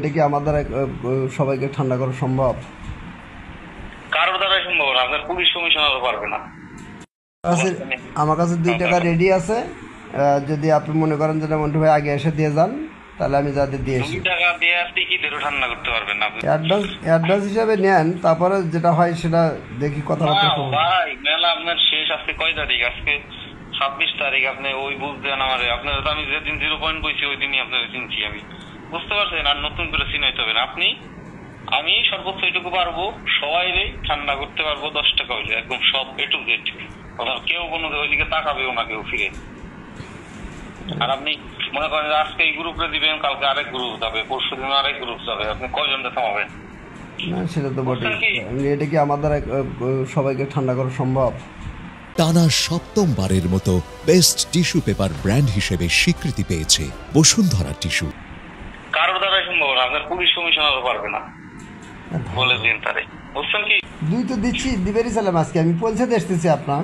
এটা কি আমার দ্বারা সবাইকে ঠান্ডা করা সম্ভব? কারোর দ্বারা সম্ভব না, আপনার পুলিশ কমিশনারও পারবে না। আমার কাছে 2 টাকা রেডি আছে, যদি আপনি মনে করেন যে মন্টু ভাই আগে এসে দিয়ে যান, তাহলে আমি যাতে দিয়ে আসি। 2 টাকা দিয়ে আপনি কি দেরো ঠান্ডা করতে পারবেন না? অ্যাডভান্স হিসাবে নেন, তারপরে যেটা হয় সেটা দেখি কথাবার্তা করব। ভাই মেলা আপনার শেষ আজকে কয় তারিখ? আজকে 26 তারিখ। আপনি ওই বুঝ দেন আমারে, আপনার তো আমি যেদিন 0 পয়েন্ট কইছি ওই দিনই আপনার চিনছি আমি, বুঝতে পারছেন? আর নতুন করে চিনাইতে হবে না। আমি সর্বোচ্চ এটুকু পারবো, সবাই ঠান্ডা করতে পারবো 10 টাকা হইলে, একদম সব এ টু জেড। কেউ কোনো ওইদিকে তাকাবেও না কেউ ফিরে। আর আপনি মনে করেন যে আজকে এই গ্রুপে দিবেন, কালকে আরেক গ্রুপ যাবে, পরশু দিন আরেক গ্রুপ যাবে, আপনি কয়জনকে থামাবেন? না সেটা তো বটে। এটা কি আমার দ্বারা সবাইকে ঠান্ডা করা সম্ভব? টানা 7ম বারের মতো বেস্ট টিস্যু পেপার ব্র্যান্ড হিসেবে স্বীকৃতি পেয়েছে বসুন্ধরা টিস্যু। কারোর দ্বারা সম্ভব না, আপনার পুলিশ কমিশনারও পারবে না, বলে দিন তারে, বুঝছেন কি? 2 তো দিচ্ছি, দিবেরই ছিলাম আজকে, আমি পৌঁছে দেখতেছি আপনার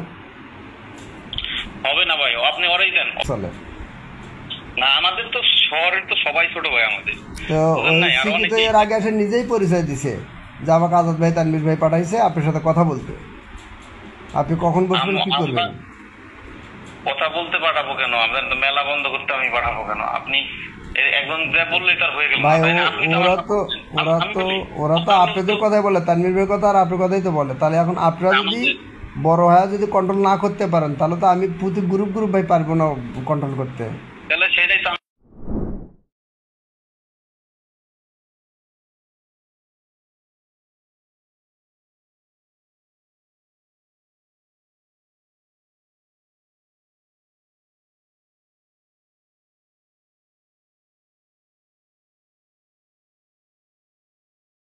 হবে না ভাই, আপনি ওরাই দেন চলে না। আমাদের তো শহরের তো সবাই ছোট ভাই আমাদের তো এর আগে এসে নিজেই পরিচয় দিছে যে আমাকে আজাদ ভাই তানভীর ভাই পাঠাইছে আপনার সাথে কথা বলতে। আপনি কখন বসবেন, কি করবেন? কথা বলতে পাঠাবো কেন? আপনার মেলা বন্ধ করতে আমি পাঠাবো কেন? আপনি একজন যা বললে তার হয়ে গেল। ওরা তো আপনাদের কথাই বলে, তানভীর ভাইয়ের কথা আর আপনার কথাই তো বলে। তাহলে এখন আপনারা যদি বড় হয়ে যদি কন্ট্রোল না করতে পারেন, তাহলে তো আমি প্রতি গ্রুপ ভাই পারবো না কন্ট্রোল করতে।